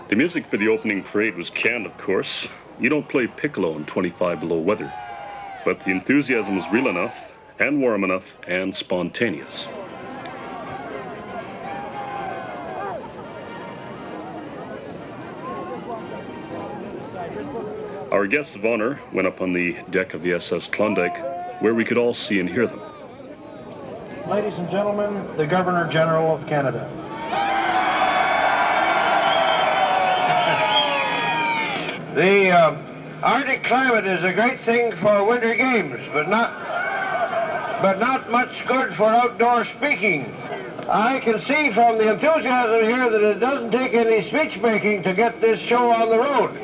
The music for the opening parade was canned, of course. You don't play piccolo in 25 below weather. But the enthusiasm was real enough, and warm enough, and spontaneous. Our guests of honor went up on the deck of the SS Klondike, where we could all see and hear them. Ladies and gentlemen, the Governor General of Canada. The Arctic climate is a great thing for winter games, but not much good for outdoor speaking. I can see from the enthusiasm here that it doesn't take any speech making to get this show on the road.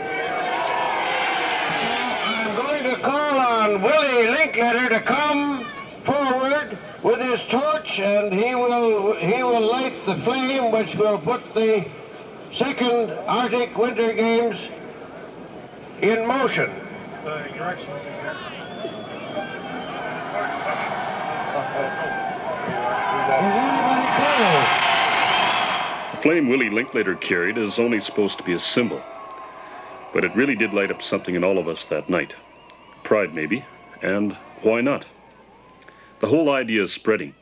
I'm going to call on Willie Linkletter to come forward with his torch, and he will light the flame which will put the second Arctic Winter Games in motion. The flame Willie Linklater carried is only supposed to be a symbol, but it really did light up something in all of us that night. Pride, maybe, and why not? The whole idea is spreading.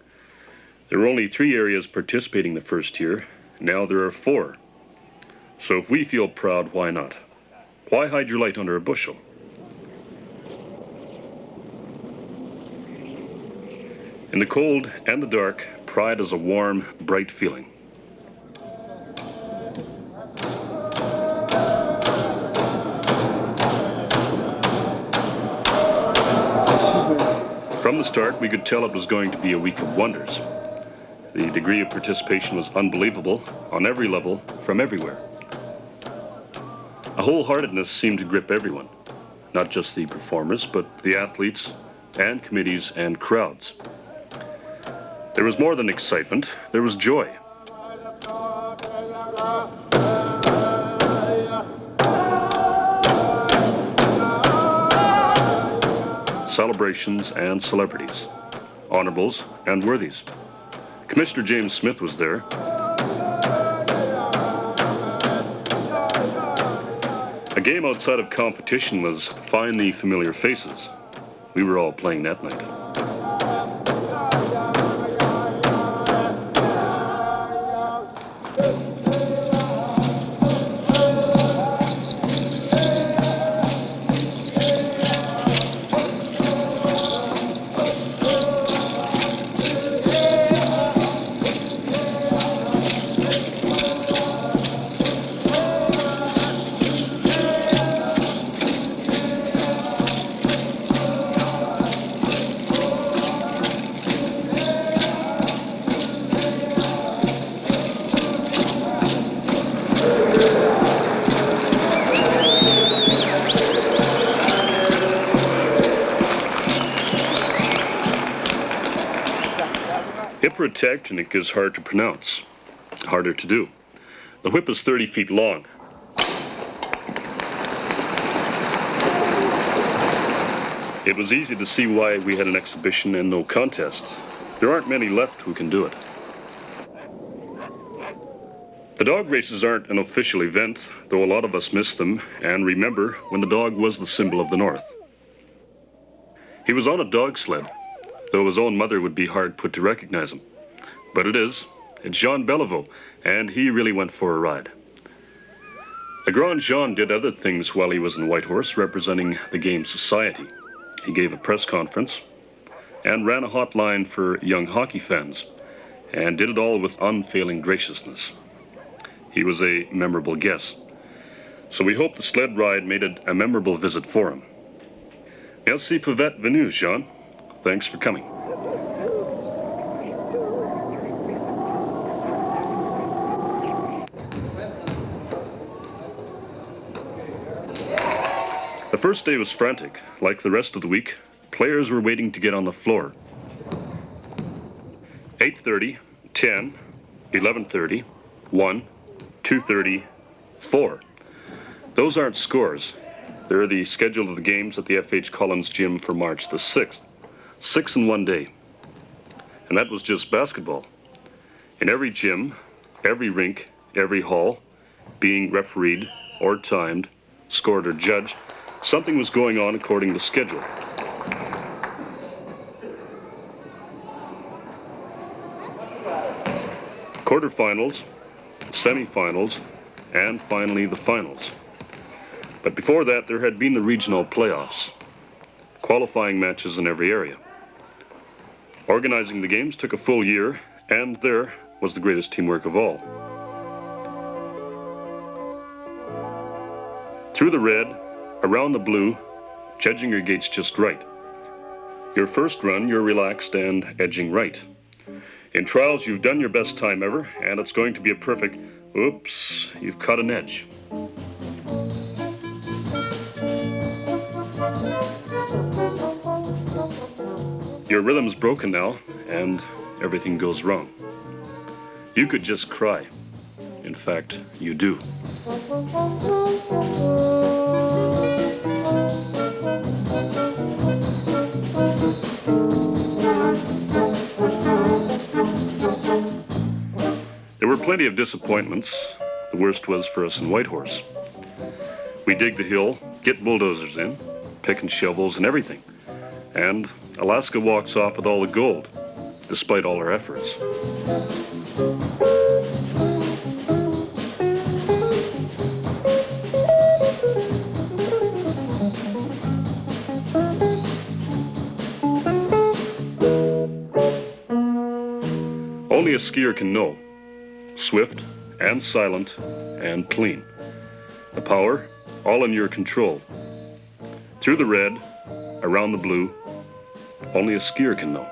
There were only 3 areas participating the first year. Now there are 4. So if we feel proud, why not? Why hide your light under a bushel? In the cold and the dark, pride is a warm, bright feeling. From the start, we could tell it was going to be a week of wonders. The degree of participation was unbelievable on every level, from everywhere. A wholeheartedness seemed to grip everyone, not just the performers, but the athletes and committees and crowds. There was more than excitement, there was joy. Celebrations and celebrities, honorables and worthies. Commissioner James Smith was there. A game outside of competition was find the familiar faces. We were all playing that night. Pirautaqturniq is hard to pronounce, harder to do. The whip is 30 feet long. It was easy to see why we had an exhibition and no contest. There aren't many left who can do it. The dog races aren't an official event, though a lot of us miss them and remember when the dog was the symbol of the North. He was on a dog sled, though his own mother would be hard put to recognize him. But it's Jean Beliveau, and he really went for a ride. The Grand Jean did other things while he was in Whitehorse, representing the Game Society. He gave a press conference and ran a hotline for young hockey fans, and did it all with unfailing graciousness. He was a memorable guest, so we hope the sled ride made it a memorable visit for him. Merci pour votre venue, Jean. Thanks for coming. The first day was frantic. Like the rest of the week, players were waiting to get on the floor. 8:30, 10, 11:30, 1, 2:30, 4. Those aren't scores. They're the schedule of the games at the F.H. Collins Gym for March the 6th. 6 in one day. And that was just basketball. In every gym, every rink, every hall, being refereed or timed, scored or judged, something was going on according to schedule. Quarterfinals, semifinals, and finally the finals. But before that, there had been the regional playoffs, qualifying matches in every area. Organizing the games took a full year, and there was the greatest teamwork of all. Through the red, around the blue, judging your gates just right. Your first run, you're relaxed and edging right. In trials, you've done your best time ever, and it's going to be a perfect, oops, you've cut an edge. Your rhythm's broken now, and everything goes wrong. You could just cry. In fact, you do. There were plenty of disappointments. The worst was for us in Whitehorse. We dig the hill, get bulldozers in, picking shovels and everything. And Alaska walks off with all the gold, despite all our efforts. Only a skier can know. Swift and silent and clean. The power, all in your control. Through the red, around the blue, only a skier can know.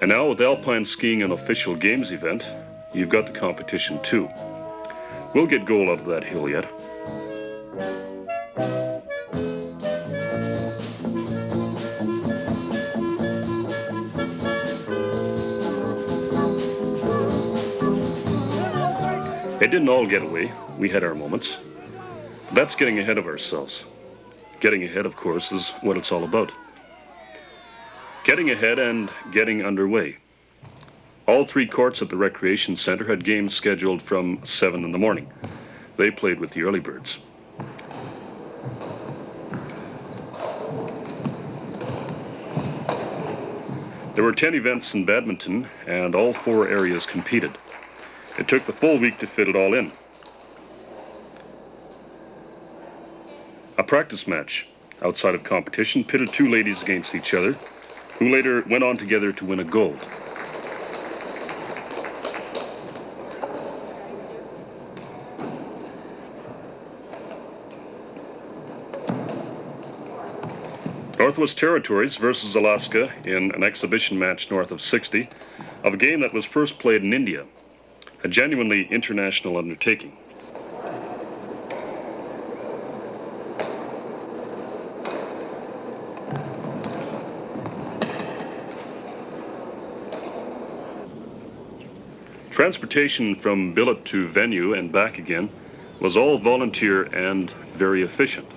And now with alpine skiing an official games event, you've got the competition too. We'll get gold out of that hill yet. It didn't all get away. We had our moments. That's getting ahead of ourselves. Getting ahead, of course, is what it's all about. Getting ahead and getting underway. All three courts at the recreation center had games scheduled from 7 in the morning. They played with the early birds. There were 10 events in badminton, and all 4 areas competed. It took the full week to fit it all in. A practice match outside of competition pitted 2 ladies against each other, who later went on together to win a gold. Northwest Territories versus Alaska in an exhibition match north of 60 of a game that was first played in India, a genuinely international undertaking. Transportation from billet to venue and back again was all volunteer and very efficient.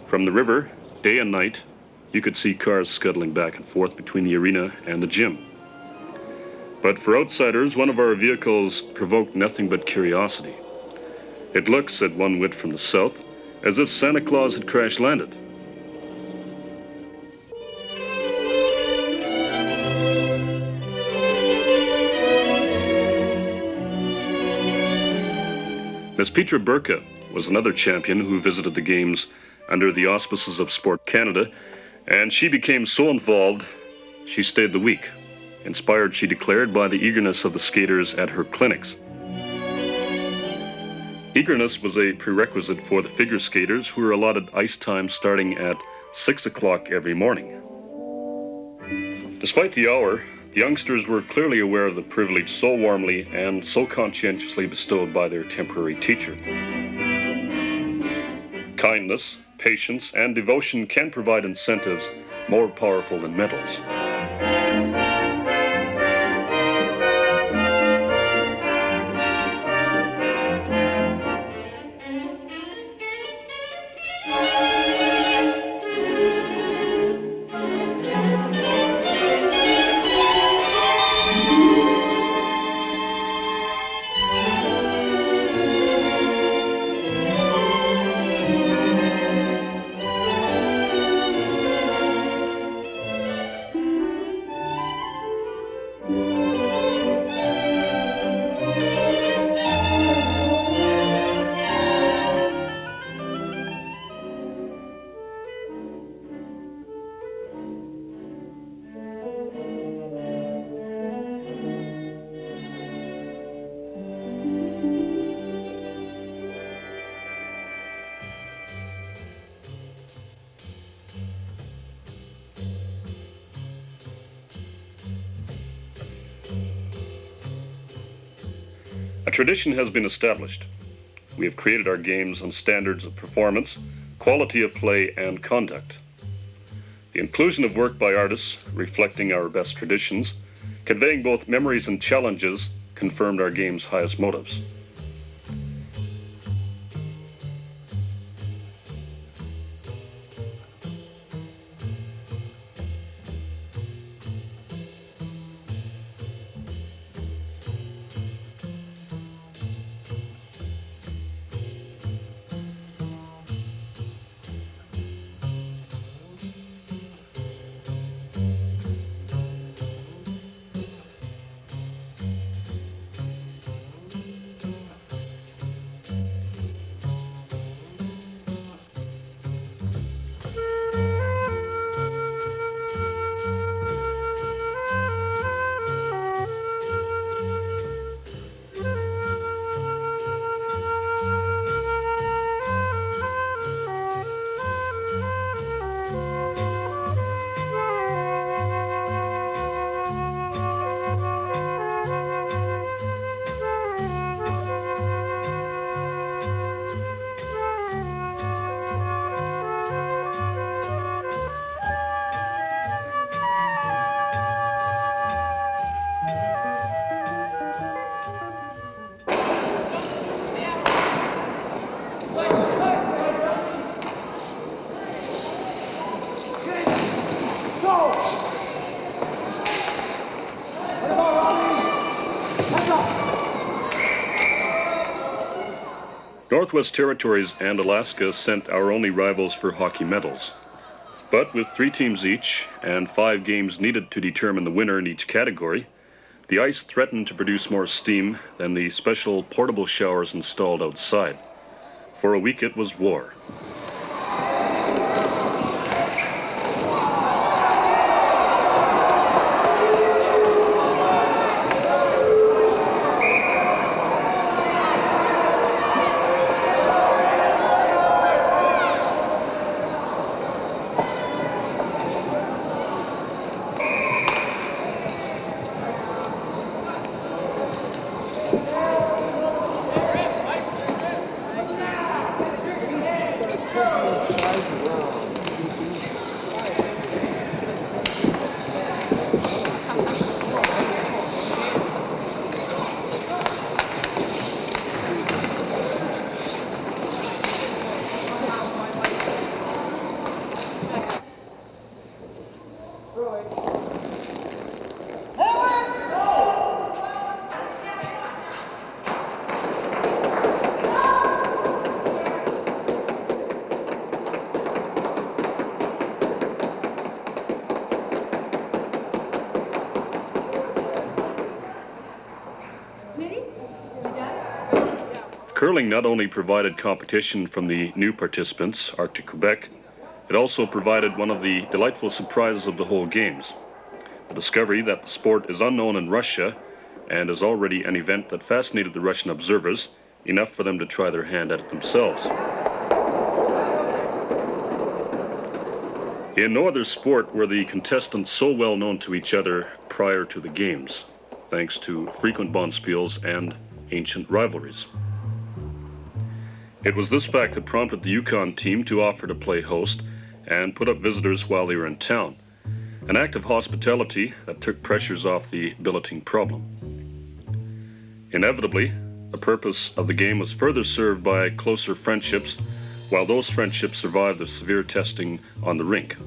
From the river, day and night, you could see cars scuttling back and forth between the arena and the gym. But for outsiders, one of our vehicles provoked nothing but curiosity. It looks, said one wit from the south, as if Santa Claus had crash-landed. Miss Petra Burka was another champion who visited the games under the auspices of Sport Canada, and she became so involved, she stayed the week, inspired, she declared, by the eagerness of the skaters at her clinics. Eagerness was a prerequisite for the figure skaters, who were allotted ice time starting at 6 o'clock every morning. Despite the hour, the youngsters were clearly aware of the privilege so warmly and so conscientiously bestowed by their temporary teacher. Kindness, patience, and devotion can provide incentives more powerful than medals. tradition has been established. We have created our games on standards of performance, quality of play, and conduct. The inclusion of work by artists reflecting our best traditions, conveying both memories and challenges, confirmed our game's highest motives. Northwest Territories and Alaska sent our only rivals for hockey medals. But with 3 teams each and 5 games needed to determine the winner in each category, the ice threatened to produce more steam than the special portable showers installed outside. For a week it was war. Curling not only provided competition from the new participants, Arctic Quebec, it also provided one of the delightful surprises of the whole games. The discovery that the sport is unknown in Russia and is already an event that fascinated the Russian observers, enough for them to try their hand at it themselves. In no other sport were the contestants so well known to each other prior to the games, thanks to frequent bonspiels and ancient rivalries. It was this fact that prompted the Yukon team to offer to play host and put up visitors while they were in town, an act of hospitality that took pressures off the billeting problem. Inevitably, the purpose of the game was further served by closer friendships, while those friendships survived the severe testing on the rink.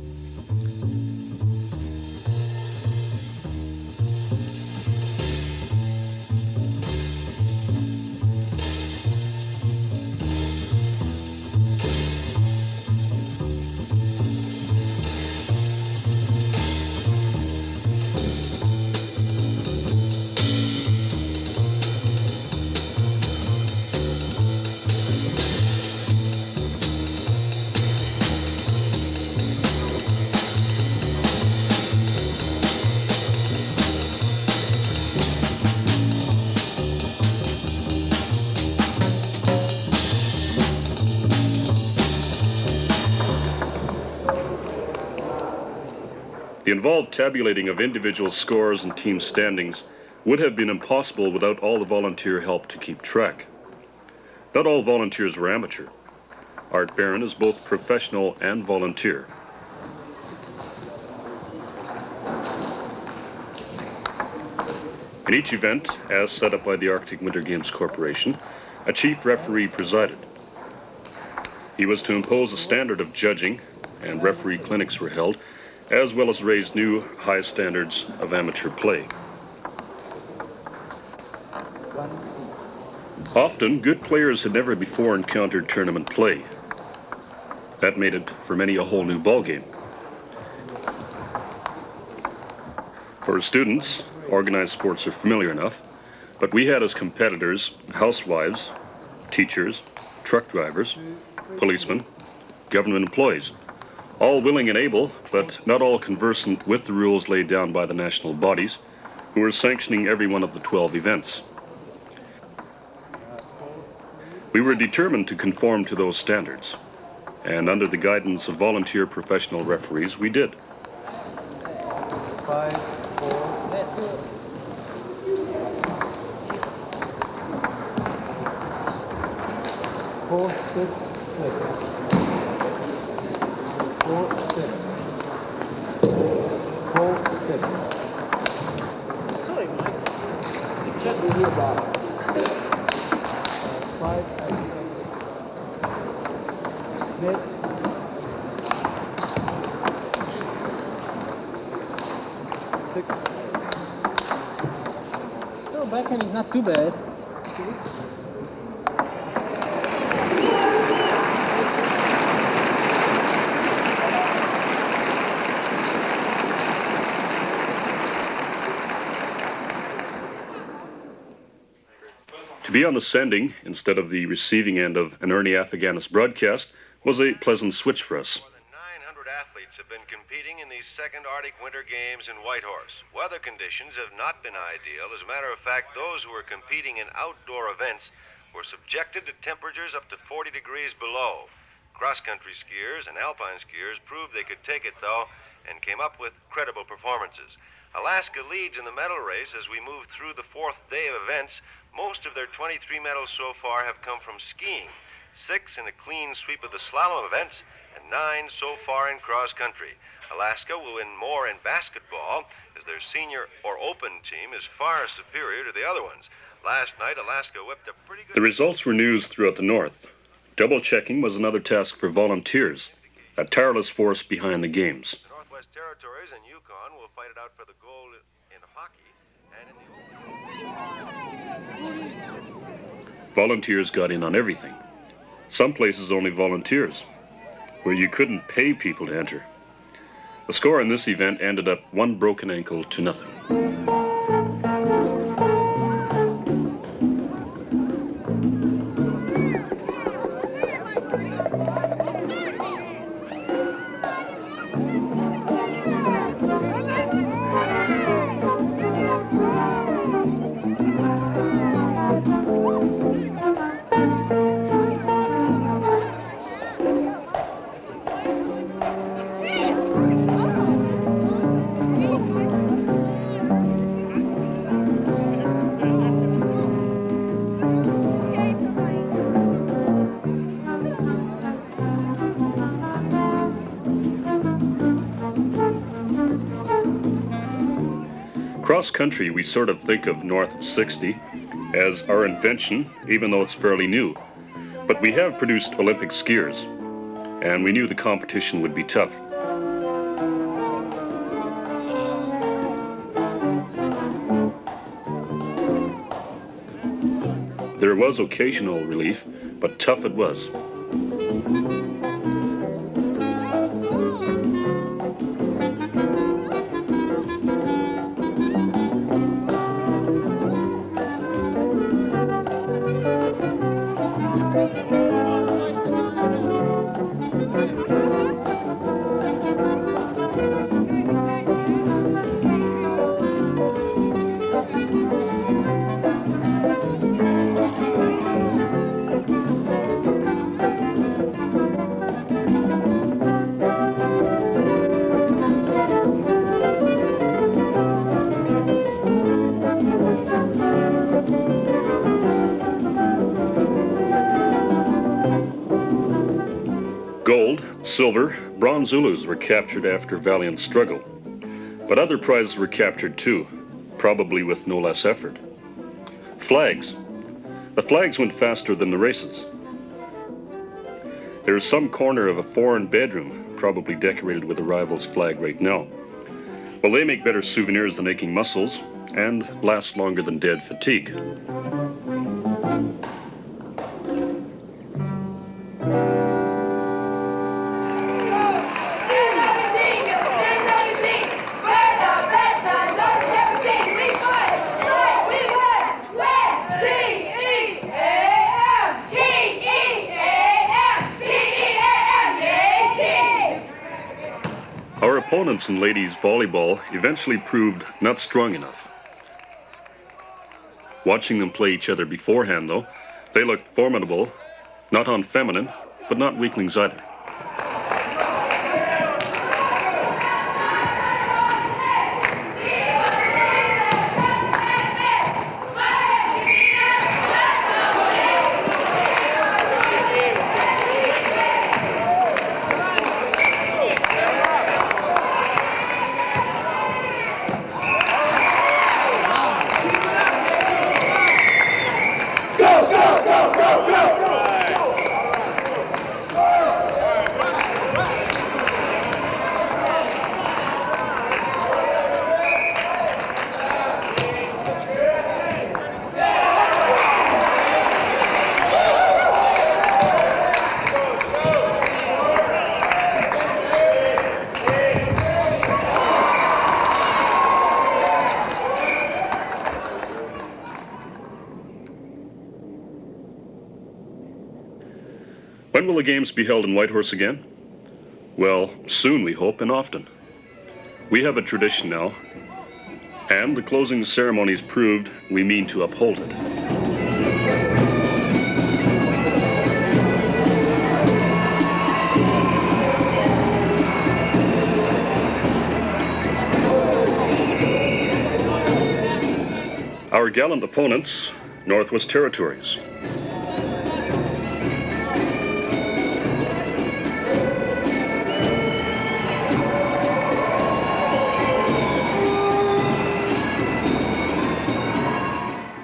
The involved tabulating of individual scores and team standings would have been impossible without all the volunteer help to keep track. Not all volunteers were amateur. Art Barron is both professional and volunteer. In each event, as set up by the Arctic Winter Games Corporation, a chief referee presided. He was to impose a standard of judging, and referee clinics were held, as well as raise new high standards of amateur play. Often, good players had never before encountered tournament play. That made it, for many, a whole new ballgame. For students, organized sports are familiar enough, but we had as competitors housewives, teachers, truck drivers, policemen, government employees, all willing and able, but not all conversant with the rules laid down by the national bodies, who were sanctioning every one of the 12 events. We were determined to conform to those standards, and under the guidance of volunteer professional referees, we did. 5, 4, 4, 6, 6. 4, 6. 4, 6. Sorry, Mike. Just Here about 5, 8. Net. 6. no, backhand is not too bad. To be on the sending instead of the receiving end of an Ernie Afghanis broadcast was a pleasant switch for us. More than 900 athletes have been competing in these second Arctic Winter Games in Whitehorse. Weather conditions have not been ideal. As a matter of fact, those who were competing in outdoor events were subjected to temperatures up to 40 degrees below. Cross-country skiers and alpine skiers proved they could take it, though, and came up with credible performances. Alaska leads in the medal race as we move through the fourth day of events. Most of their 23 medals so far have come from skiing, 6 in a clean sweep of the slalom events, and 9 so far in cross-country. Alaska will win more in basketball, as their senior or open team is far superior to the other ones. Last night, Alaska whipped a pretty good... The results were news throughout the North. Double-checking was another task for volunteers, a tireless force behind the games. The Northwest Territories and Yukon will fight it out for the gold in hockey and in the open. Volunteers got in on everything. Some places only volunteers, where you couldn't pay people to enter. The score in this event ended up 1 broken ankle to nothing. Cross-country, we sort of think of north of 60 as our invention, even though it's fairly new. But we have produced Olympic skiers, and we knew the competition would be tough. There was occasional relief, but tough it was. silver, bronze Zulus were captured after valiant struggle. But other prizes were captured too, probably with no less effort. Flags. The flags went faster than the races. There is some corner of a foreign bedroom, probably decorated with a rival's flag right now. Well, they make better souvenirs than aching muscles and last longer than dead fatigue. Our opponents in ladies volleyball eventually proved not strong enough. Watching them play each other beforehand, though, they looked formidable, not unfeminine, but not weaklings either. When will the games be held in Whitehorse again? Well, soon, we hope, and often. We have a tradition now, and the closing ceremonies proved we mean to uphold it. Our gallant opponents, Northwest Territories.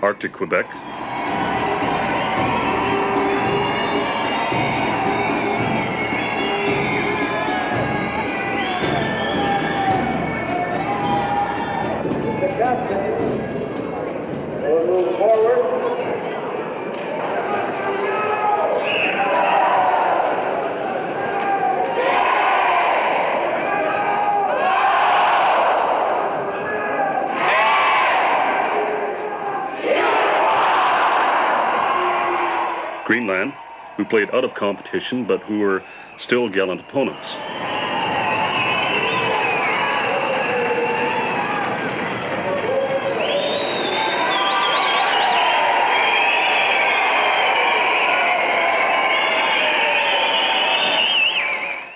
Arctic Quebec. The captain will move forward. Greenland, who played out of competition but who were still gallant opponents.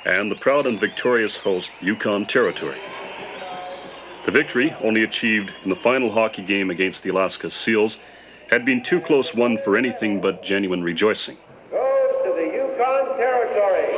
And the proud and victorious host, Yukon Territory. The victory, only achieved in the final hockey game against the Alaska Seals, had been too close one for anything but genuine rejoicing. Goes to the Yukon Territory.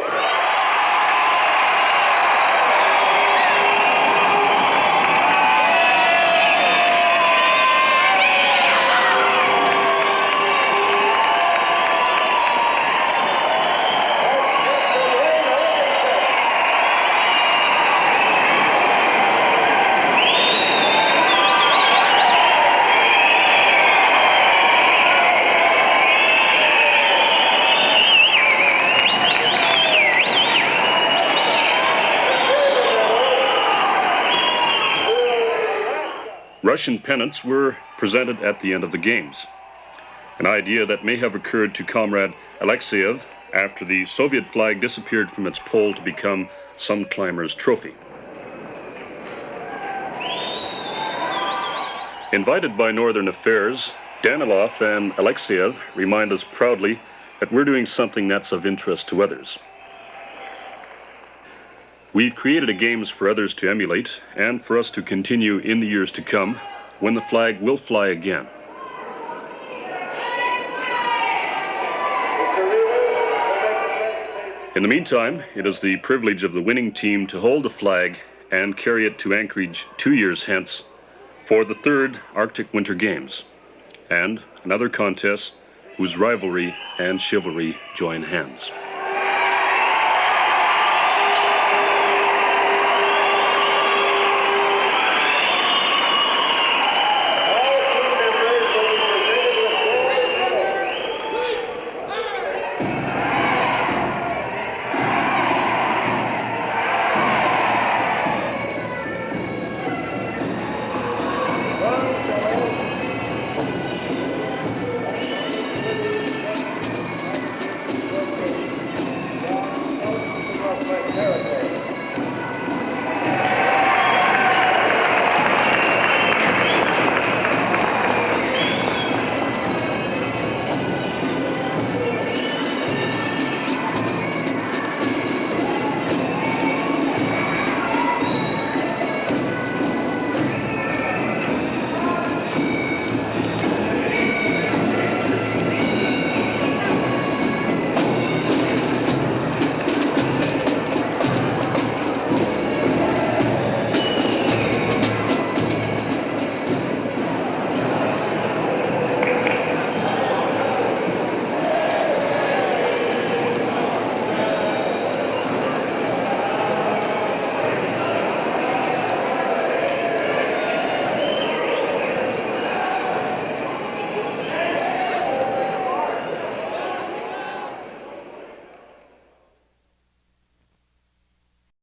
Russian pennants were presented at the end of the games, an idea that may have occurred to Comrade Alexeyev after the Soviet flag disappeared from its pole to become some climber's trophy. Invited by Northern Affairs, Danilov and Alexeyev remind us proudly that we're doing something that's of interest to others. We've created a games for others to emulate and for us to continue in the years to come when the flag will fly again. In the meantime, it is the privilege of the winning team to hold the flag and carry it to Anchorage 2 years hence for the 3rd Arctic Winter Games, and another contest whose rivalry and chivalry join hands.